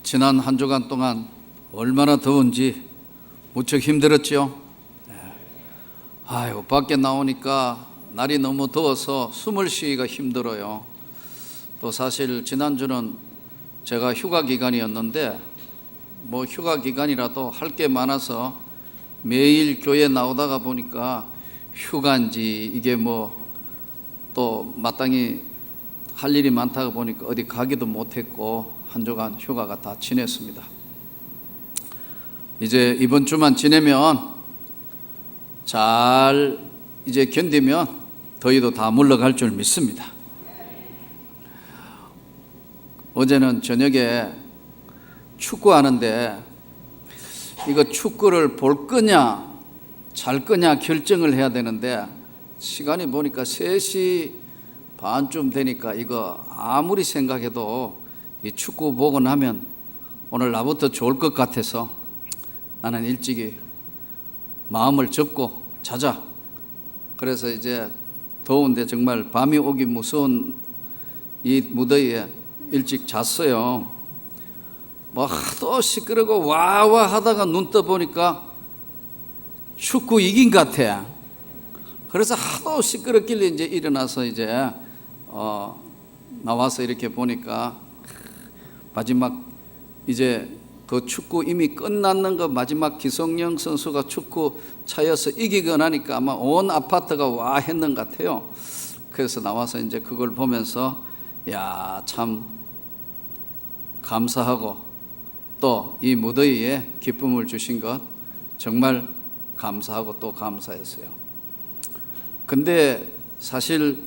지난 한 주간 동안 얼마나 더운지 무척 힘들었죠. 밖에 나오니까 날이 너무 더워서 숨을 쉬기가 힘들어요. 또 사실 지난주는 제가 휴가 기간이었는데 휴가 기간이라도 할 게 많아서 매일 교회 나오다가 보니까 휴가인지 이게 또 마땅히 할 일이 많다가 보니까 어디 가기도 못했고 한 주간 휴가가 다 지냈습니다. 이제 이번 주만 지내면 잘 이제 견디면 더위도 다 물러갈 줄 믿습니다. 어제는 저녁에 축구하는데 이거 축구를 볼 거냐 잘 거냐 결정을 해야 되는데 시간이 보니까 3시 반쯤 되니까 이거 아무리 생각해도 이 축구 보고 나면 오늘 나부터 좋을 것 같아서 나는 일찍이 마음을 접고 자자. 그래서 이제 더운데 정말 밤이 오기 무서운 이 무더위에 일찍 잤어요. 하도 시끄러고 와와 하다가 눈 떠보니까 축구 이긴 것 같아. 그래서 하도 시끄럽길래 이제 일어나서 이제 나와서 이렇게 보니까 마지막 이제 그 축구 이미 끝났는 거 마지막 기성용 선수가 축구 차여서 이기고 나니까 아마 온 아파트가 와 했는 것 같아요. 그래서 나와서 이제 그걸 보면서 참 감사하고 또 이 무더위에 기쁨을 주신 것 정말 감사하고 또 감사했어요. 근데 사실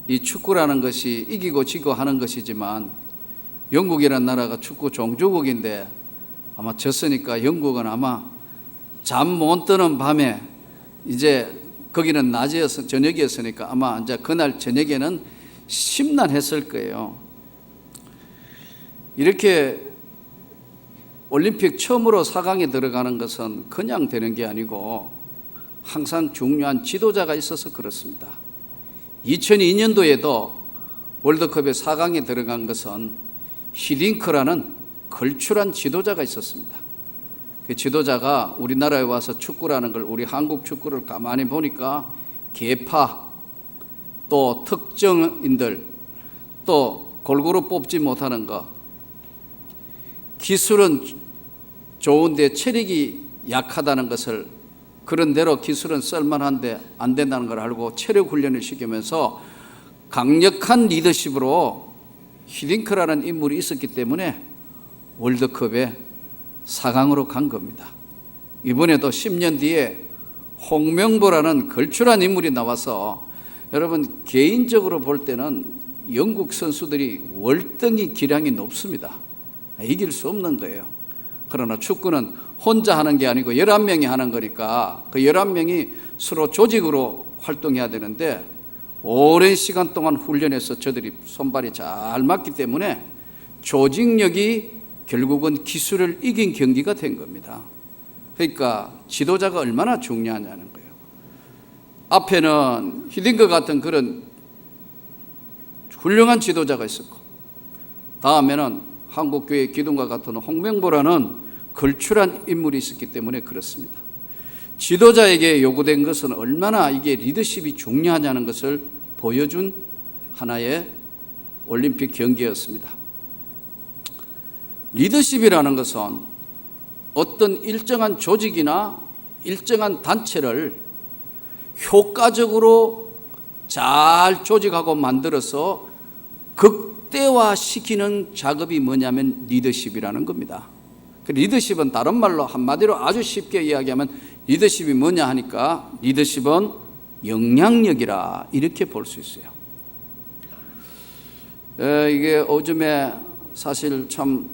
이 축구라는 것이 이기고 지고 하는 것이지만 영국이라는 나라가 축구 종주국인데 아마 졌으니까 영국은 아마 잠 못 드는 밤에 이제 거기는 낮이어서 저녁이었으니까 아마 이제 그날 저녁에는 심란했을 거예요. 이렇게 올림픽 처음으로 4강에 들어가는 것은 그냥 되는 게 아니고 항상 중요한 지도자가 있어서 그렇습니다. 2002년도에도 월드컵에 4강에 들어간 것은 히딩크라는 걸출한 지도자가 있었습니다. 그 지도자가 우리나라에 와서 축구라는 걸 우리 한국 축구를 가만히 보니까 계파 또 특정인들 또 골고루 뽑지 못하는 것 기술은 좋은데 체력이 약하다는 것을 그런 대로 기술은 쓸만한데 안 된다는 걸 알고 체력 훈련을 시키면서 강력한 리더십으로 히딩크라는 인물이 있었기 때문에 월드컵에 4강으로 간 겁니다. 이번에도 10년 뒤에 홍명보라는 걸출한 인물이 나와서 여러분 개인적으로 볼 때는 영국 선수들이 월등히 기량이 높습니다. 이길 수 없는 거예요. 그러나 축구는 혼자 하는 게 아니고 11명이 하는 거니까 그 11명이 서로 조직으로 활동해야 되는데 오랜 시간 동안 훈련해서 저들이 손발이 잘 맞기 때문에 조직력이 결국은 기술을 이긴 경기가 된 겁니다. 그러니까 지도자가 얼마나 중요하냐는 거예요. 앞에는 히딩크 같은 그런 훌륭한 지도자가 있었고 다음에는 한국교회 기둥과 같은 홍명보라는 걸출한 인물이 있었기 때문에 그렇습니다. 지도자에게 요구된 것은 얼마나 이게 리더십이 중요하냐는 것을 보여준 하나의 올림픽 경기였습니다. 리더십이라는 것은 어떤 일정한 조직이나 일정한 단체를 효과적으로 잘 조직하고 만들어서 극대화시키는 작업이 뭐냐면 리더십이라는 겁니다. 그 리더십은 다른 말로 한마디로 아주 쉽게 이야기하면 리더십이 뭐냐 하니까 리더십은 영향력이라 이렇게 볼 수 있어요. 이게 요즘에 사실 참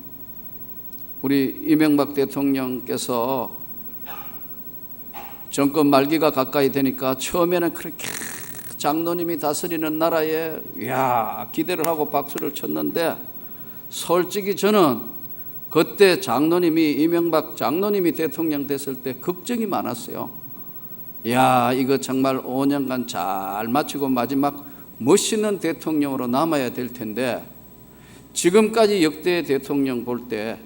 우리 이명박 대통령께서 정권 말기가 가까이 되니까 처음에는 그렇게 장로님이 다스리는 나라에 기대를 하고 박수를 쳤는데 솔직히 저는 그때 이명박 장로님이 대통령 됐을 때 걱정이 많았어요. 이거 정말 5년간 잘 마치고 마지막 멋있는 대통령으로 남아야 될 텐데 지금까지 역대 대통령 볼 때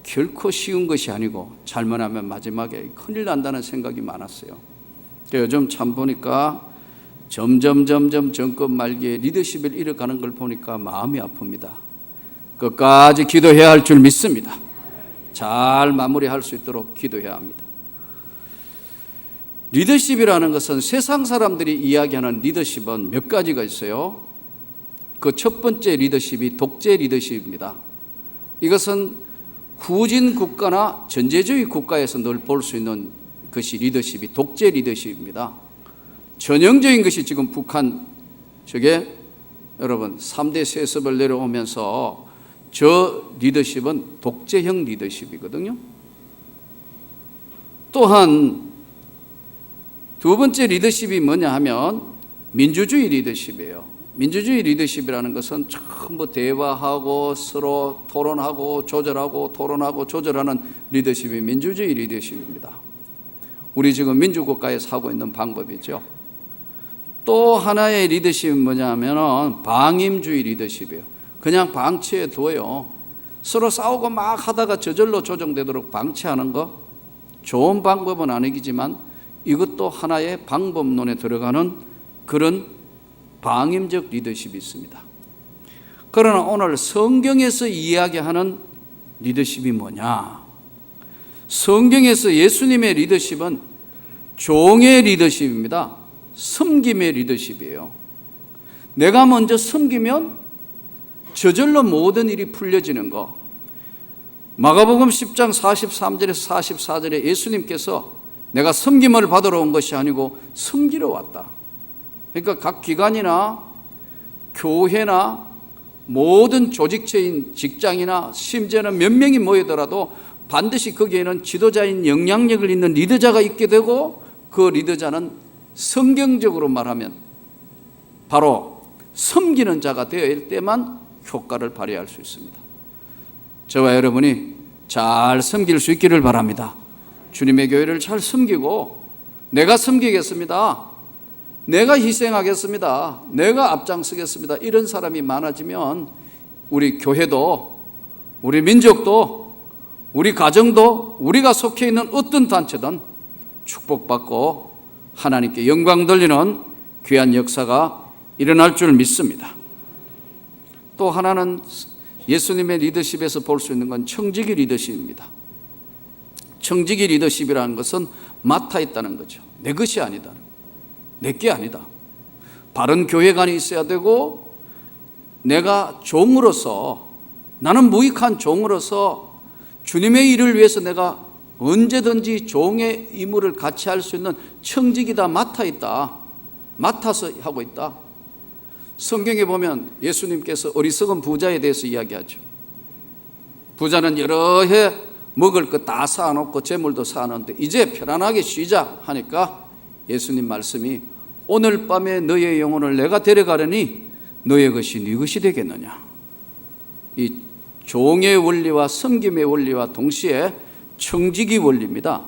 결코 쉬운 것이 아니고 잘못하면 마지막에 큰일 난다는 생각이 많았어요. 요즘 참 보니까 점점 정권 말기에 리더십을 잃어가는 걸 보니까 마음이 아픕니다. 끝까지 기도해야 할 줄 믿습니다. 잘 마무리할 수 있도록 기도해야 합니다. 리더십이라는 것은 세상 사람들이 이야기하는 리더십은 몇 가지가 있어요. 그 첫 번째 리더십이 독재 리더십입니다. 이것은 후진 국가나 전제주의 국가에서 늘 볼 수 있는 것이 리더십이 독재 리더십입니다. 전형적인 것이 지금 북한 저게 여러분 3대 세습을 내려오면서 저 리더십은 독재형 리더십이거든요. 또한 두 번째 리더십이 뭐냐 하면 민주주의 리더십이에요. 민주주의 리더십이라는 것은 전부 대화하고 서로 토론하고 조절하고 토론하고 조절하는 리더십이 민주주의 리더십입니다. 우리 지금 민주국가에서 하고 있는 방법이죠. 또 하나의 리더십은 뭐냐 하면 방임주의 리더십이에요. 그냥 방치해 둬요. 서로 싸우고 막 하다가 저절로 조정되도록 방치하는 거 좋은 방법은 아니지만 이것도 하나의 방법론에 들어가는 그런 방임적 리더십이 있습니다. 그러나 오늘 성경에서 이야기하는 리더십이 뭐냐? 성경에서 예수님의 리더십은 종의 리더십입니다. 섬김의 리더십이에요. 내가 먼저 섬기면 저절로 모든 일이 풀려지는 거. 마가복음 10장 43절에서 44절에 예수님께서 내가 섬김을 받으러 온 것이 아니고 섬기러 왔다. 그러니까 각 기관이나 교회나 모든 조직체인 직장이나 심지어는 몇 명이 모이더라도 반드시 거기에는 지도자인 영향력을 있는 리더자가 있게 되고 그 리더자는 성경적으로 말하면 바로 섬기는 자가 되어야 때만 효과를 발휘할 수 있습니다. 저와 여러분이 잘 섬길 수 있기를 바랍니다. 주님의 교회를 잘 섬기고 내가 섬기겠습니다. 내가 희생하겠습니다. 내가 앞장서겠습니다. 이런 사람이 많아지면 우리 교회도 우리 민족도 우리 가정도 우리가 속해 있는 어떤 단체든 축복받고 하나님께 영광 돌리는 귀한 역사가 일어날 줄 믿습니다. 또 하나는 예수님의 리더십에서 볼 수 있는 건 청지기 리더십입니다. 청지기 리더십이라는 것은 맡아 있다는 거죠. 내 것이 아니다. 내게 아니다. 바른 교회관이 있어야 되고 내가 종으로서 나는 무익한 종으로서 주님의 일을 위해서 내가 언제든지 종의 임무를 같이 할 수 있는 청직이다. 맡아 있다. 맡아서 하고 있다. 성경에 보면 예수님께서 어리석은 부자에 대해서 이야기하죠. 부자는 여러 해 먹을 것 다 사놓고 재물도 사놓는데 이제 편안하게 쉬자 하니까 예수님 말씀이 오늘 밤에 너의 영혼을 내가 데려가려니 너의 것이 네 것이 되겠느냐. 이 종의 원리와 섬김의 원리와 동시에 청지기 원리입니다.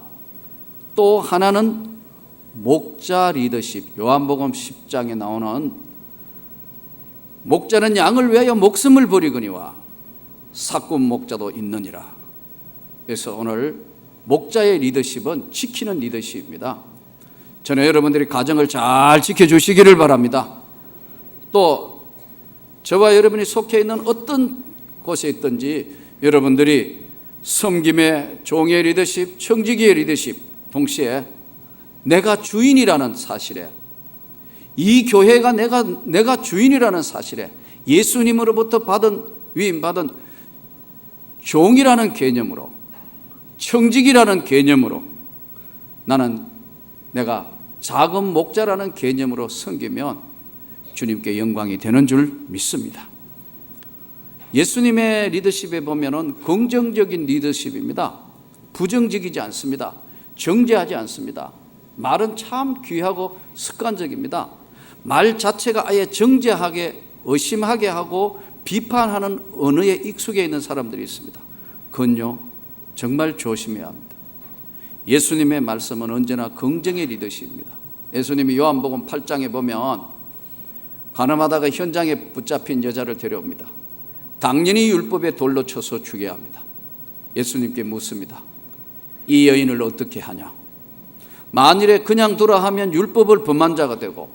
또 하나는 목자 리더십. 요한복음 10장에 나오는 목자는 양을 위하여 목숨을 버리거니와 사꾼 목자도 있느니라. 그래서 오늘 목자의 리더십은 지키는 리더십입니다. 저는 여러분들이 가정을 잘 지켜주시기를 바랍니다. 또 저와 여러분이 속해 있는 어떤 곳에 있든지 여러분들이 섬김의 종의 리더십, 청지기의 리더십 동시에 내가 주인이라는 사실에 이 교회가 내가 주인이라는 사실에 예수님으로부터 위임받은 종이라는 개념으로 청직이라는 개념으로 나는 내가 작은 목자라는 개념으로 섬기면 주님께 영광이 되는 줄 믿습니다. 예수님의 리더십에 보면은 긍정적인 리더십입니다. 부정적이지 않습니다. 정죄하지 않습니다. 말은 참 귀하고 습관적입니다. 말 자체가 아예 정죄하게 의심하게 하고 비판하는 언어에 익숙해 있는 사람들이 있습니다. 그건요 정말 조심해야 합니다. 예수님의 말씀은 언제나 긍정의 리더십입니다. 예수님이 요한복음 8장에 보면 가늠하다가 현장에 붙잡힌 여자를 데려옵니다. 당연히 율법에 돌로 쳐서 죽여야 합니다. 예수님께 묻습니다. 이 여인을 어떻게 하냐? 만일에 그냥 두라 하면 율법을 범한 자가 되고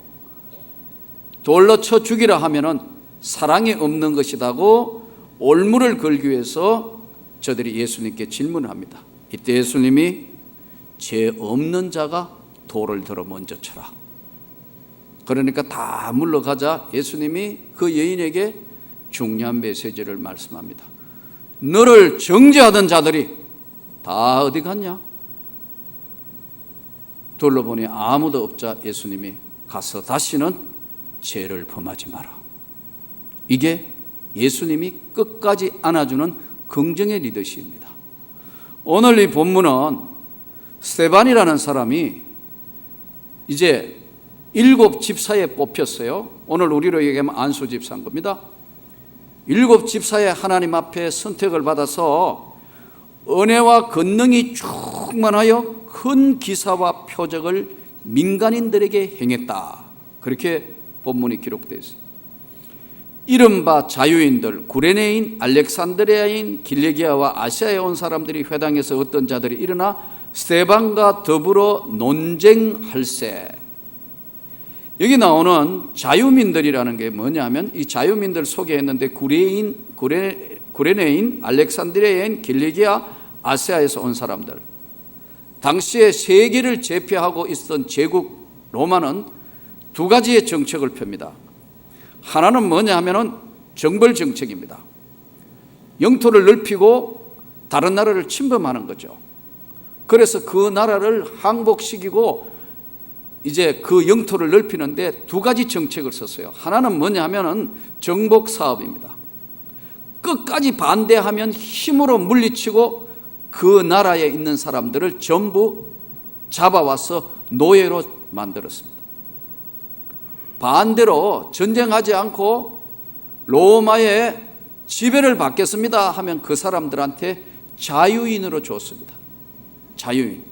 돌로 쳐 죽이라 하면은 사랑이 없는 것이라고 올무를 걸기 위해서 저들이 예수님께 질문을 합니다. 이때 예수님이 죄 없는 자가 돌을 들어 먼저 쳐라. 그러니까 다 물러가자 예수님이 그 여인에게 중요한 메시지를 말씀합니다. 너를 정죄하던 자들이 다 어디 갔냐? 둘러보니 아무도 없자 예수님이 가서 다시는 죄를 범하지 마라. 이게 예수님이 끝까지 안아주는 긍정의 리더십입니다. 오늘 이 본문은 스데반이라는 사람이 이제 7 집사에 뽑혔어요. 오늘 우리로 얘기하면 안수 집사인 겁니다. 7 집사에 하나님 앞에 선택을 받아서 은혜와 권능이 충만하여 큰 기사와 표적을 민간인들에게 행했다. 그렇게 본문이 기록되어 있어요. 이른바 자유인들, 구레네인, 알렉산드리아인, 길리기아와 아시아에 온 사람들이 회당에서 어떤 자들이 일어나 스데반과 더불어 논쟁할세. 여기 나오는 자유민들이라는 게 뭐냐면 이 자유민들 소개했는데 구레네인, 알렉산드리아인, 길리기아, 아시아에서 온 사람들. 당시에 세계를 제패하고 있었던 제국 로마는 2가지의 정책을 펴니다. 하나는 뭐냐 하면은 정벌 정책입니다. 영토를 넓히고 다른 나라를 침범하는 거죠. 그래서 그 나라를 항복시키고 이제 그 영토를 넓히는데 2가지 정책을 썼어요. 하나는 뭐냐 하면은 정복 사업입니다. 끝까지 반대하면 힘으로 물리치고 그 나라에 있는 사람들을 전부 잡아와서 노예로 만들었습니다. 반대로 전쟁하지 않고 로마의 지배를 받겠습니다 하면 그 사람들한테 자유인으로 줬습니다. 자유인.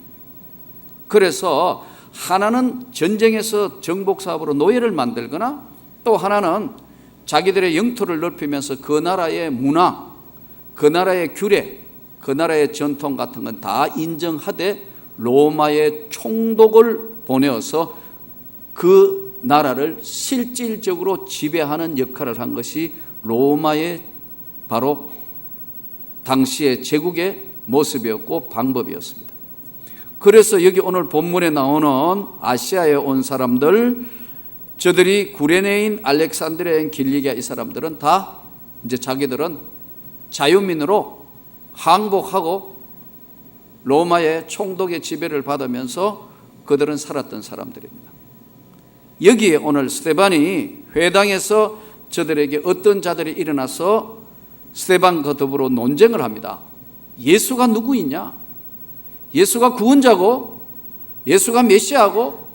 그래서 하나는 전쟁에서 정복사업으로 노예를 만들거나 또 하나는 자기들의 영토를 넓히면서 그 나라의 문화, 그 나라의 규례, 그 나라의 전통 같은 건 다 인정하되 로마의 총독을 보내어서 그 나라를 실질적으로 지배하는 역할을 한 것이 로마의 바로 당시의 제국의 모습이었고 방법이었습니다. 그래서 여기 오늘 본문에 나오는 아시아에 온 사람들, 저들이 구레네인, 알렉산드리아인, 길리기아 이 사람들은 다 이제 자기들은 자유민으로 항복하고 로마의 총독의 지배를 받으면서 그들은 살았던 사람들입니다. 여기에 오늘 스데반이 회당에서 저들에게 어떤 자들이 일어나서 스데반과 더불어 논쟁을 합니다. 예수가 누구이냐? 예수가 구원자고 예수가 메시아고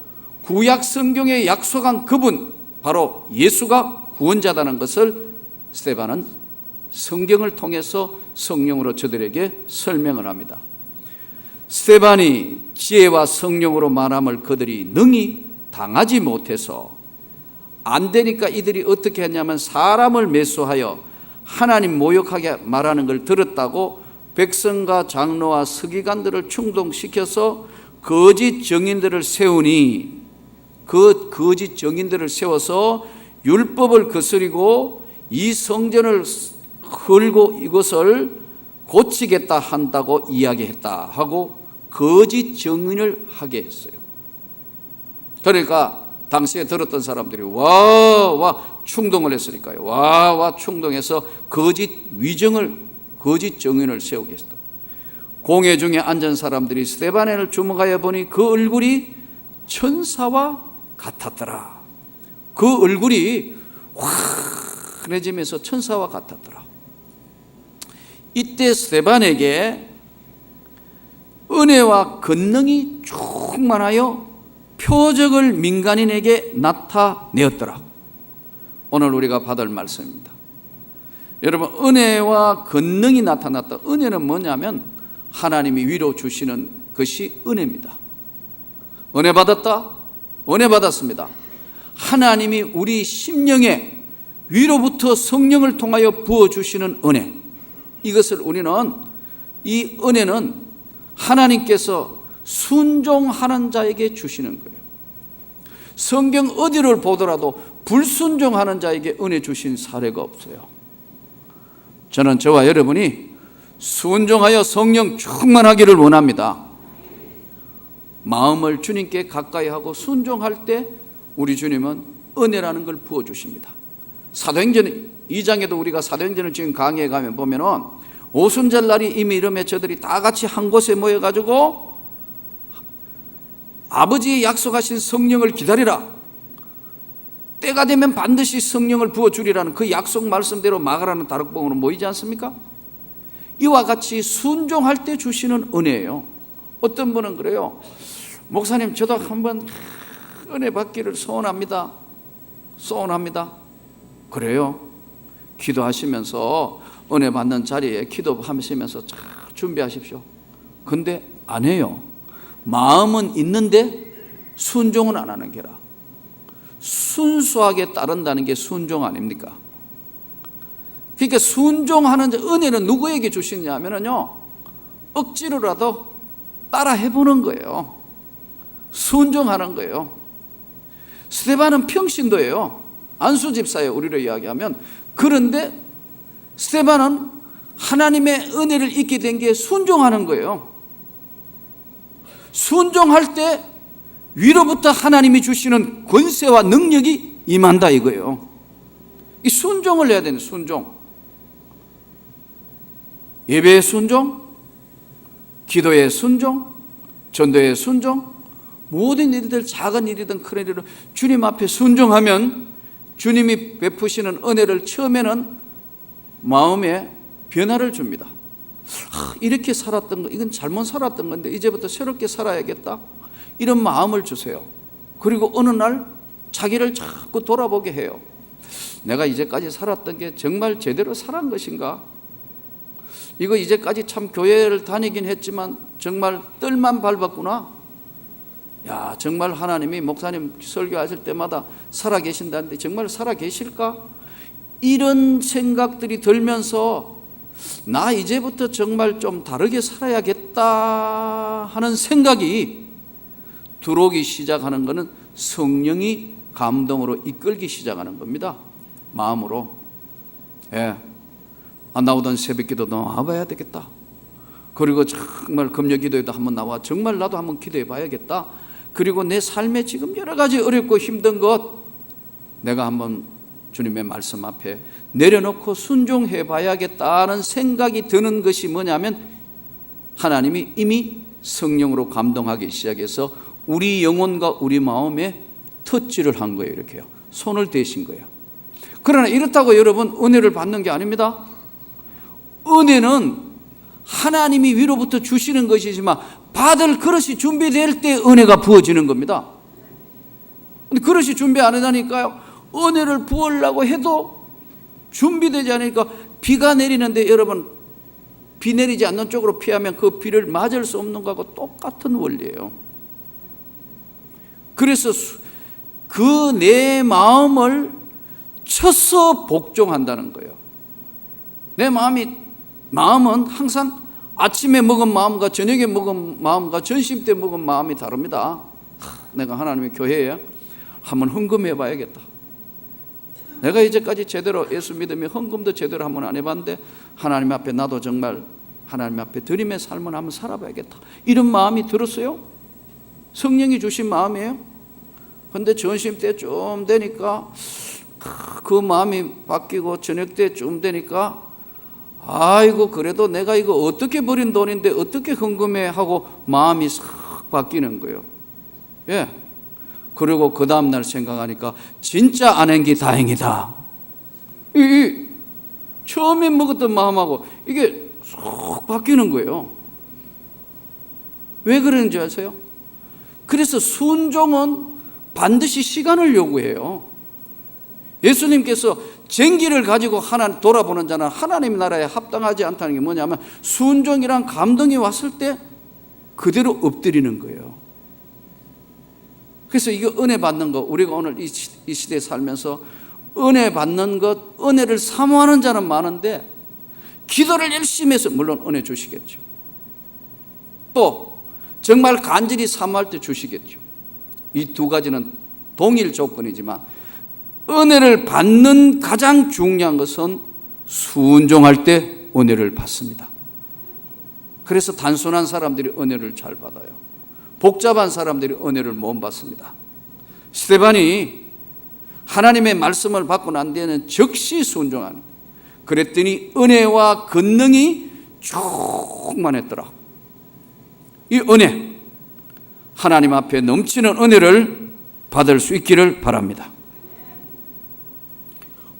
구약 성경에 약속한 그분 바로 예수가 구원자다는 것을 스데반은 성경을 통해서 성령으로 저들에게 설명을 합니다. 스데반이 지혜와 성령으로 말함을 그들이 능히 당하지 못해서 안 되니까 이들이 어떻게 했냐면 사람을 매수하여 하나님 모욕하게 말하는 걸 들었다고 백성과 장로와 서기관들을 충동시켜서 거짓 증인들을 세우니 그 거짓 증인들을 세워서 율법을 거스리고 이 성전을 헐고 이것을 고치겠다 한다고 이야기했다 하고 거짓 증인을 하게 했어요. 그러니까 당시에 들었던 사람들이 와 충동을 했으니까요. 와 충동해서 거짓 증인을 세우게 했다. 공회 중에 앉은 사람들이 스데반을 주목하여 보니 그 얼굴이 천사와 같았더라. 그 얼굴이 환해지면서 천사와 같았더라. 이때 스데반에게 은혜와 권능이 충만하여 표적을 민간인에게 나타내었더라. 오늘 우리가 받을 말씀입니다. 여러분, 은혜와 권능이 나타났다. 은혜는 뭐냐면 하나님이 위로 주시는 것이 은혜입니다. 은혜 받았다? 은혜 받았습니다. 하나님이 우리 심령에 위로부터 성령을 통하여 부어주시는 은혜, 이것을 우리는, 이 은혜는 하나님께서 순종하는 자에게 주시는 거예요. 성경 어디를 보더라도 불순종하는 자에게 은혜 주신 사례가 없어요. 저는 저와 여러분이 순종하여 성령 충만하기를 원합니다. 마음을 주님께 가까이 하고 순종할 때 우리 주님은 은혜라는 걸 부어주십니다. 사도행전 2장에도 우리가 사도행전을 지금 강의에 가면 보면은 오순절 날이 이미 이르매 저들이 다 같이 한 곳에 모여가지고 아버지의 약속하신 성령을 기다리라, 때가 되면 반드시 성령을 부어주리라는 그 약속 말씀대로 마가라는 다락방으로 모이지 않습니까? 이와 같이 순종할 때 주시는 은혜예요. 어떤 분은 그래요. 목사님, 저도 한번 은혜 받기를 소원합니다. 그래요. 기도하시면서 은혜 받는 자리에 기도하시면서 잘 준비하십시오. 근데 안 해요. 마음은 있는데 순종은 안 하는 게라. 순수하게 따른다는 게 순종 아닙니까? 그러니까 순종하는 은혜는 누구에게 주시냐면요, 억지로라도 따라 해보는 거예요. 순종하는 거예요. 스데반은 평신도예요. 안수 집사예요, 우리로 이야기하면. 그런데 스데반은 하나님의 은혜를 잊게 된 게 순종하는 거예요. 순종할 때 위로부터 하나님이 주시는 권세와 능력이 임한다 이거예요. 이 순종을 해야 되는 순종. 예배의 순종, 기도의 순종, 전도의 순종, 모든 일들, 작은 일이든 큰 일이든 주님 앞에 순종하면 주님이 베푸시는 은혜를 처음에는 마음에 변화를 줍니다. 이렇게 살았던 거, 이건 잘못 살았던 건데 이제부터 새롭게 살아야겠다, 이런 마음을 주세요. 그리고 어느 날 자기를 자꾸 돌아보게 해요. 내가 이제까지 살았던 게 정말 제대로 살아온 것인가? 이거 이제까지 참 교회를 다니긴 했지만 정말 뜰만 밟았구나. 야, 정말 하나님이 목사님 설교하실 때마다 살아계신다는데 정말 살아계실까? 이런 생각들이 들면서 나 이제부터 정말 좀 다르게 살아야겠다 하는 생각이 들어오기 시작하는 것은 성령이 감동으로 이끌기 시작하는 겁니다. 마음으로. 안 나오던 새벽기도 나와봐야 되겠다. 그리고 정말 금요기도에도 한번 나와 정말 나도 한번 기도해 봐야겠다. 그리고 내 삶에 지금 여러 가지 어렵고 힘든 것 내가 한번 주님의 말씀 앞에 내려놓고 순종해 봐야겠다는 생각이 드는 것이 뭐냐면 하나님이 이미 성령으로 감동하기 시작해서 우리 영혼과 우리 마음에 터치를 한 거예요. 이렇게요. 손을 대신 거예요. 그러나 이렇다고 여러분 은혜를 받는 게 아닙니다. 은혜는 하나님이 위로부터 주시는 것이지만 받을 그릇이 준비될 때 은혜가 부어지는 겁니다. 근데 그릇이 준비 안 하다니까요. 은혜를 부으려고 해도 준비되지 않으니까 비가 내리는데 여러분 비 내리지 않는 쪽으로 피하면 그 비를 맞을 수 없는 것하고 똑같은 원리예요. 그래서 그 내 마음을 쳐서 복종한다는 거예요. 내 마음은 항상 아침에 먹은 마음과 저녁에 먹은 마음과 점심 때 먹은 마음이 다릅니다. 내가 하나님의 교회에 한번 헌금해 봐야겠다. 내가 이제까지 제대로 예수 믿으며 헌금도 제대로 한번 안 해봤는데 하나님 앞에 나도 정말 하나님 앞에 드림의 삶을 한번 살아봐야겠다. 이런 마음이 들었어요. 성령이 주신 마음이에요. 그런데 점심 때쯤 되니까 그 마음이 바뀌고 저녁 때쯤 되니까 아이고 그래도 내가 이거 어떻게 버린 돈인데 어떻게 헌금해 하고 마음이 싹 바뀌는 거예요. 그리고 그 다음날 생각하니까 진짜 안 한 게 다행이다. 이 처음에 먹었던 마음하고 이게 쏙 바뀌는 거예요. 왜 그러는지 아세요? 그래서 순종은 반드시 시간을 요구해요. 예수님께서 쟁기를 가지고 하나님 돌아보는 자는 하나님 나라에 합당하지 않다는 게 뭐냐면 순종이란 감동이 왔을 때 그대로 엎드리는 거예요. 그래서 이거 은혜 받는 거 우리가 오늘 이 시대에 살면서 은혜 받는 것, 은혜를 사모하는 자는 많은데 기도를 열심히 해서 물론 은혜 주시겠죠. 또 정말 간절히 사모할 때 주시겠죠. 이 두 가지는 동일 조건이지만 은혜를 받는 가장 중요한 것은 순종할 때 은혜를 받습니다. 그래서 단순한 사람들이 은혜를 잘 받아요. 복잡한 사람들이 은혜를 못 받습니다. 스데반이 하나님의 말씀을 받고 난 뒤에는 즉시 순종하는, 그랬더니 은혜와 권능이 충만했더라. 이 은혜, 하나님 앞에 넘치는 은혜를 받을 수 있기를 바랍니다.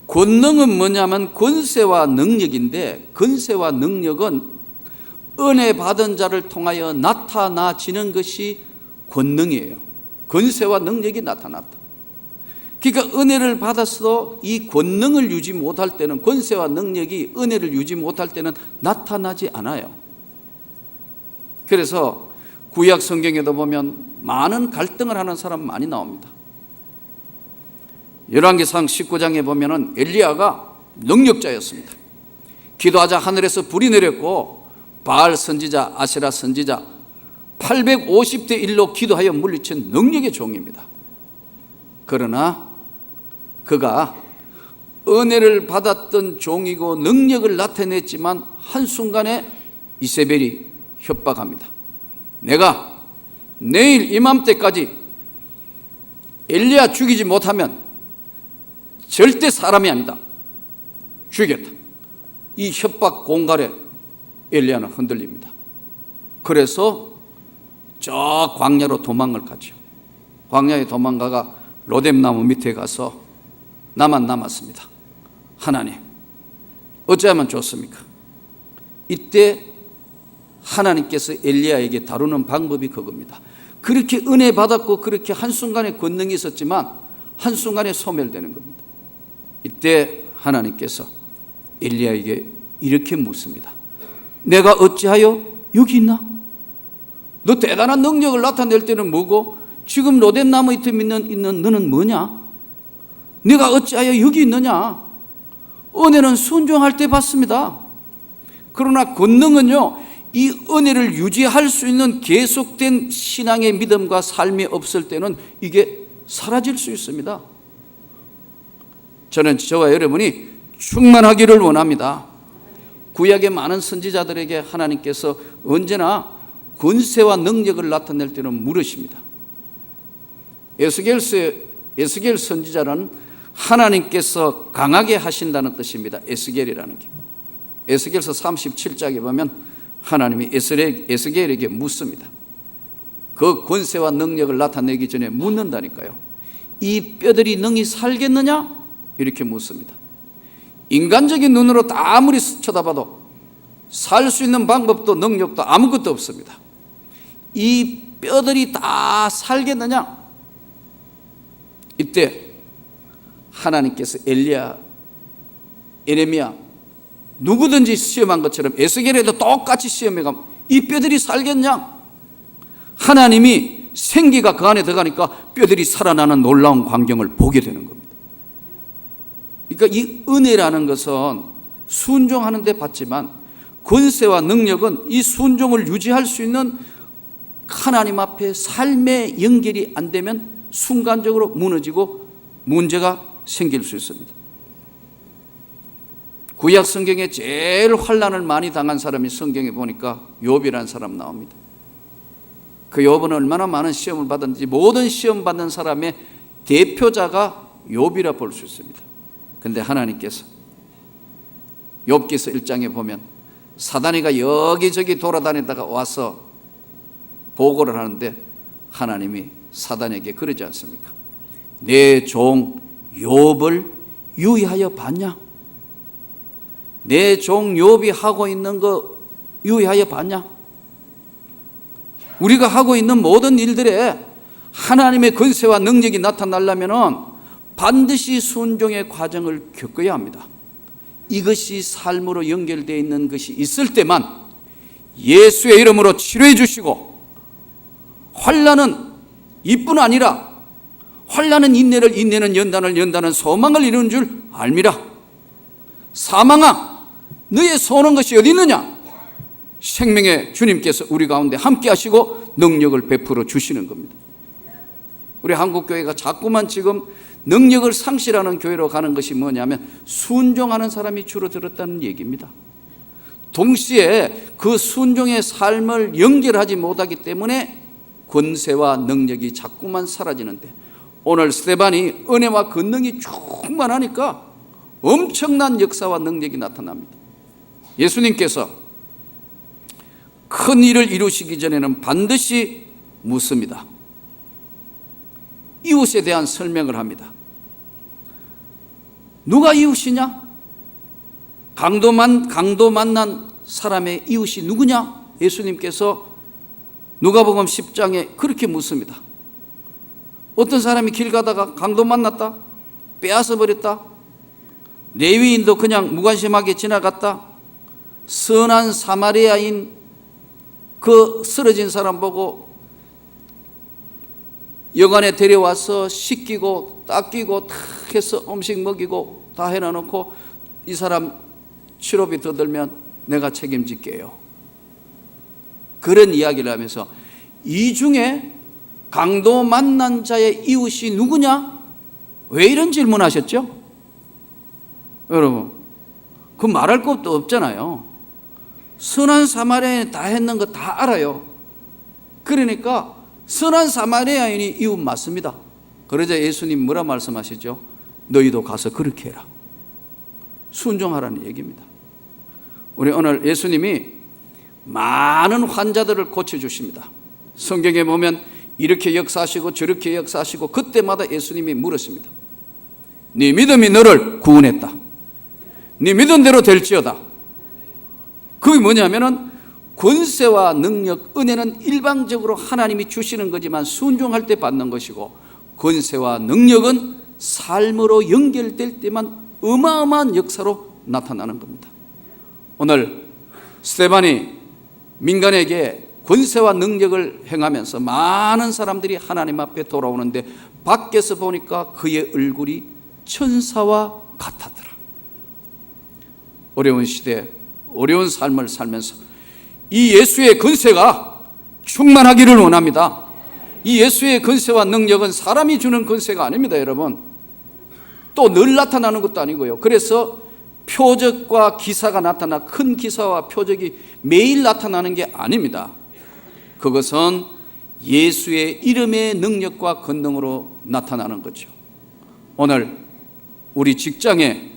권능은 뭐냐면 권세와 능력인데, 권세와 능력은 은혜 받은 자를 통하여 나타나지는 것이 권능이에요. 권세와 능력이 나타났다. 그러니까 은혜를 받았어도 이 권능을 유지 못할 때는, 권세와 능력이 은혜를 유지 못할 때는 나타나지 않아요. 그래서 구약 성경에도 보면 많은 갈등을 하는 사람 많이 나옵니다. 열왕기상 19장에 보면은 엘리야가 능력자였습니다. 기도하자 하늘에서 불이 내렸고 바알 선지자, 아세라 선지자 850대 1로 기도하여 물리친 능력의 종입니다. 그러나 그가 은혜를 받았던 종이고 능력을 나타냈지만 한순간에 이세벨이 협박합니다. 내가 내일 이맘때까지 엘리야 죽이지 못하면 절대 사람이 아니다, 죽이겠다. 이 협박 공갈에 엘리야는 흔들립니다. 그래서 저 광야로 도망을 가죠. 광야에 도망가가 로뎀나무 밑에 가서 나만 남았습니다. 하나님, 어찌하면 좋습니까? 이때 하나님께서 엘리야에게 다루는 방법이 그겁니다. 그렇게 은혜 받았고 그렇게 한순간에 권능이 있었지만 한순간에 소멸되는 겁니다. 이때 하나님께서 엘리야에게 이렇게 묻습니다. 내가 어찌하여 여기 있나? 너 대단한 능력을 나타낼 때는 뭐고 지금 로뎀나무 밑에 있는 너는 뭐냐? 내가 어찌하여 여기 있느냐? 은혜는 순종할 때 받습니다. 그러나 권능은요, 이 은혜를 유지할 수 있는 계속된 신앙의 믿음과 삶이 없을 때는 이게 사라질 수 있습니다. 저는 저와 여러분이 충만하기를 원합니다. 구약의 많은 선지자들에게 하나님께서 언제나 권세와 능력을 나타낼 때는 물으십니다. 에스겔 선지자는 하나님께서 강하게 하신다는 뜻입니다. 에스겔이라는 게. 에스겔서 37장에 보면 하나님이 에스겔에게 묻습니다. 그 권세와 능력을 나타내기 전에 묻는다니까요. 이 뼈들이 능히 살겠느냐? 이렇게 묻습니다. 인간적인 눈으로 다 아무리 쳐다봐도 살 수 있는 방법도 능력도 아무것도 없습니다. 이 뼈들이 다 살겠느냐? 이때 하나님께서 에레미야 누구든지 시험한 것처럼 에스겔에도 똑같이 시험해가면 이 뼈들이 살겠냐? 하나님이 생기가 그 안에 들어가니까 뼈들이 살아나는 놀라운 광경을 보게 되는 겁니다. 그러니까 이 은혜라는 것은 순종하는 데 받지만 권세와 능력은 이 순종을 유지할 수 있는 하나님 앞에 삶의 연결이 안 되면 순간적으로 무너지고 문제가 생길 수 있습니다. 구약 성경에 제일 환난을 많이 당한 사람이 성경에 보니까 욥이라는 사람 나옵니다. 그 욥은 얼마나 많은 시험을 받았는지 모든 시험 받는 사람의 대표자가 욥이라 볼 수 있습니다. 그런데 하나님께서 욥기서 1장에 보면 사단이가 여기저기 돌아다니다가 와서 보고를 하는데 하나님이 사단에게 그러지 않습니까? 내 종 욥을 유의하여 봤냐? 내 종 욥이 하고 있는 거 유의하여 봤냐? 우리가 하고 있는 모든 일들에 하나님의 권세와 능력이 나타나려면 반드시 순종의 과정을 겪어야 합니다. 이것이 삶으로 연결되어 있는 것이 있을 때만 예수의 이름으로 치료해 주시고 환난은 이뿐 아니라 환난은 인내를, 인내는 연단을, 연단은 소망을 이루는 줄 알미라. 사망아, 너의 소원한 것이 어디 있느냐? 생명의 주님께서 우리 가운데 함께 하시고 능력을 베풀어 주시는 겁니다. 우리 한국교회가 자꾸만 지금 능력을 상실하는 교회로 가는 것이 뭐냐면 순종하는 사람이 줄어들었다는 얘기입니다. 동시에 그 순종의 삶을 연결하지 못하기 때문에 권세와 능력이 자꾸만 사라지는데, 오늘 스데반이 은혜와 권능이 충만하니까 엄청난 역사와 능력이 나타납니다. 예수님께서 큰 일을 이루시기 전에는 반드시 묻습니다. 이웃에 대한 설명을 합니다. 누가 이웃이냐? 강도 만난 사람의 이웃이 누구냐? 예수님께서 누가복음 10장에 그렇게 묻습니다. 어떤 사람이 길 가다가 강도 만났다, 빼앗아 버렸다, 레위인도 그냥 무관심하게 지나갔다, 선한 사마리아인 그 쓰러진 사람 보고 여관에 데려와서 씻기고 닦이고 다 해서 음식 먹이고 다 해놔놓고 이 사람 치료비 더 들면 내가 책임질게요. 그런 이야기를 하면서 이 중에 강도 만난 자의 이웃이 누구냐? 왜 이런 질문하셨죠? 여러분, 그 말할 것도 없잖아요. 선한 사마리아인이 다 했는 거 다 알아요. 그러니까 선한 사마리아인이 이웃 맞습니다. 그러자 예수님 뭐라 말씀하시죠? 너희도 가서 그렇게 해라. 순종하라는 얘기입니다. 우리 오늘 예수님이 많은 환자들을 고쳐주십니다. 성경에 보면 이렇게 역사하시고 저렇게 역사하시고 그때마다 예수님이 물으십니다. 네 믿음이 너를 구원했다. 네 믿은 대로 될지어다. 그게 뭐냐면은 권세와 능력, 은혜는 일방적으로 하나님이 주시는 거지만 순종할 때 받는 것이고, 권세와 능력은 삶으로 연결될 때만 어마어마한 역사로 나타나는 겁니다. 오늘 스데반이 민간에게 권세와 능력을 행하면서 많은 사람들이 하나님 앞에 돌아오는데, 밖에서 보니까 그의 얼굴이 천사와 같았더라. 어려운 시대, 어려운 삶을 살면서 이 예수의 권세가 충만하기를 원합니다. 이 예수의 권세와 능력은 사람이 주는 권세가 아닙니다, 여러분. 또 늘 나타나는 것도 아니고요. 그래서 표적과 기사가 나타나 큰 기사와 표적이 매일 나타나는 게 아닙니다. 그것은 예수의 이름의 능력과 권능으로 나타나는 거죠. 오늘 우리 직장에,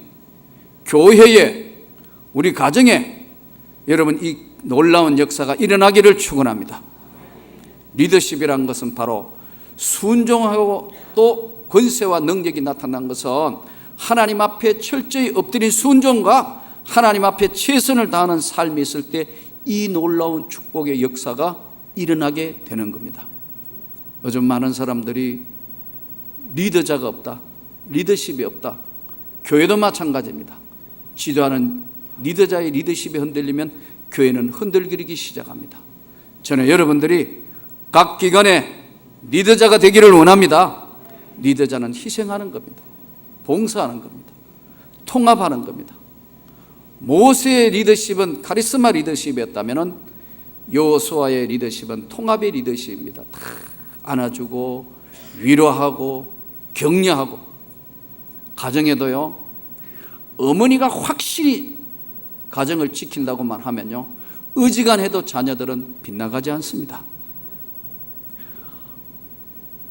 교회에, 우리 가정에 여러분 이 놀라운 역사가 일어나기를 축원합니다. 리더십이란 것은 바로 순종하고 또 권세와 능력이 나타난 것은 하나님 앞에 철저히 엎드린 순종과 하나님 앞에 최선을 다하는 삶이 있을 때 이 놀라운 축복의 역사가 일어나게 되는 겁니다. 요즘 많은 사람들이 리더자가 없다, 리더십이 없다. 교회도 마찬가지입니다. 지도하는 리더자의 리더십이 흔들리면 교회는 흔들리기 시작합니다. 저는 여러분들이 각 기관에 리더자가 되기를 원합니다. 리더자는 희생하는 겁니다. 봉사하는 겁니다. 통합하는 겁니다. 모세의 리더십은 카리스마 리더십이었다면 여호수아의 리더십은 통합의 리더십입니다. 다 안아주고 위로하고 격려하고. 가정에도요, 어머니가 확실히 가정을 지킨다고만 하면요, 어지간해도 자녀들은 빗나가지 않습니다.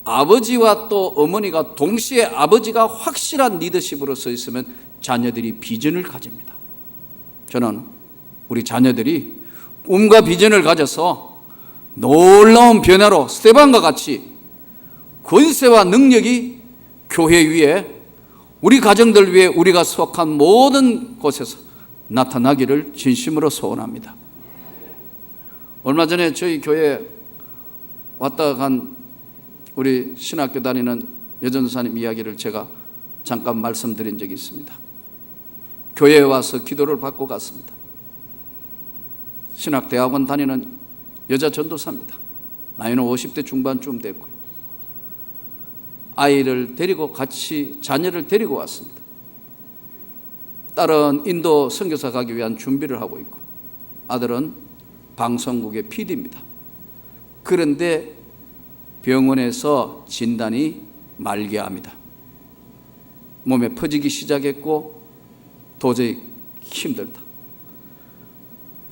아버지와 또 어머니가 동시에 아버지가 확실한 리더십으로 서 있으면 자녀들이 비전을 가집니다. 저는 우리 자녀들이 꿈과 비전을 가져서 놀라운 변화로 스데반과 같이 권세와 능력이 교회 위에, 우리 가정들 위에, 우리가 속한 모든 곳에서 나타나기를 진심으로 소원합니다. 얼마 전에 저희 교회에 왔다 간 우리 신학교 다니는 여전사님 이야기를 제가 잠깐 말씀드린 적이 있습니다. 교회에 와서 기도를 받고 갔습니다. 신학대학원 다니는 여자 전도사입니다. 나이는 50대 중반쯤 됐고요. 아이를 데리고 같이 자녀를 데리고 왔습니다. 딸은 인도 선교사 가기 위한 준비를 하고 있고 아들은 방송국의 PD입니다. 그런데 병원에서 진단이 말기암이다. 몸에 퍼지기 시작했고 도저히 힘들다.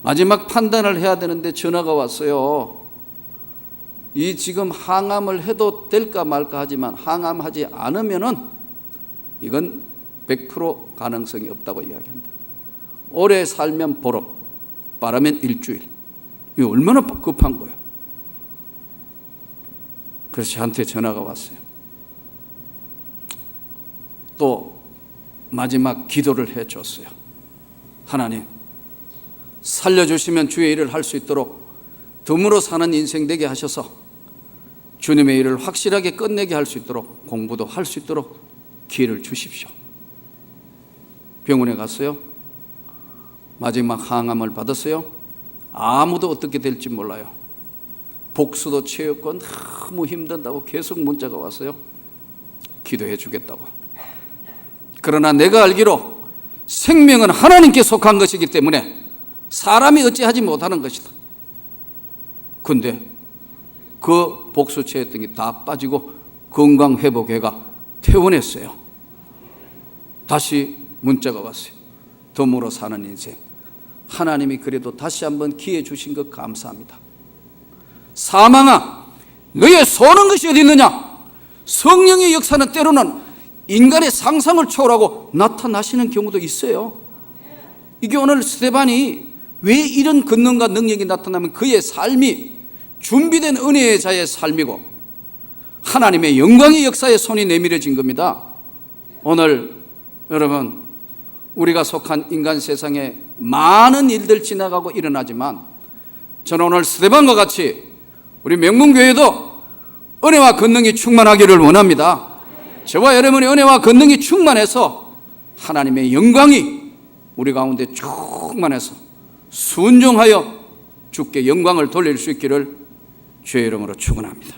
마지막 판단을 해야 되는데 전화가 왔어요. 이 지금 항암을 해도 될까 말까 하지만 항암하지 않으면은 이건 100% 가능성이 없다고 이야기한다. 오래 살면 보름, 빠르면 일주일. 이거 얼마나 급한 거예요. 그래서 저한테 전화가 왔어요. 또 마지막 기도를 해줬어요. 하나님, 살려주시면 주의 일을 할 수 있도록 덤으로 사는 인생 되게 하셔서 주님의 일을 확실하게 끝내게 할 수 있도록 공부도 할 수 있도록 기회를 주십시오. 병원에 갔어요. 마지막 항암을 받았어요. 아무도 어떻게 될지 몰라요. 복수도 채웠고 너무 힘든다고 계속 문자가 왔어요. 기도해 주겠다고. 그러나 내가 알기로 생명은 하나님께 속한 것이기 때문에 사람이 어찌하지 못하는 것이다. 근데 그 복수 채웠던 게 다 빠지고 건강회복회가 퇴원했어요. 다시 문자가 왔어요. 덤으로 사는 인생. 하나님이 그래도 다시 한번 기회 주신 것 감사합니다. 사망아, 너의 소는 것이 어디 있느냐? 성령의 역사는 때로는 인간의 상상을 초월하고 나타나시는 경우도 있어요. 이게 오늘 스데반이 왜 이런 권능과 능력이 나타나면 그의 삶이 준비된 은혜의 자의 삶이고 하나님의 영광의 역사에 손이 내밀어진 겁니다. 오늘 여러분, 우리가 속한 인간 세상에 많은 일들 지나가고 일어나지만 저는 오늘 스데반과 같이 우리 명문교회도 은혜와 권능이 충만하기를 원합니다. 저와 여러분의 은혜와 권능이 충만해서 하나님의 영광이 우리 가운데 충만해서 순종하여 주께 영광을 돌릴 수 있기를 주의 이름으로 축원합니다.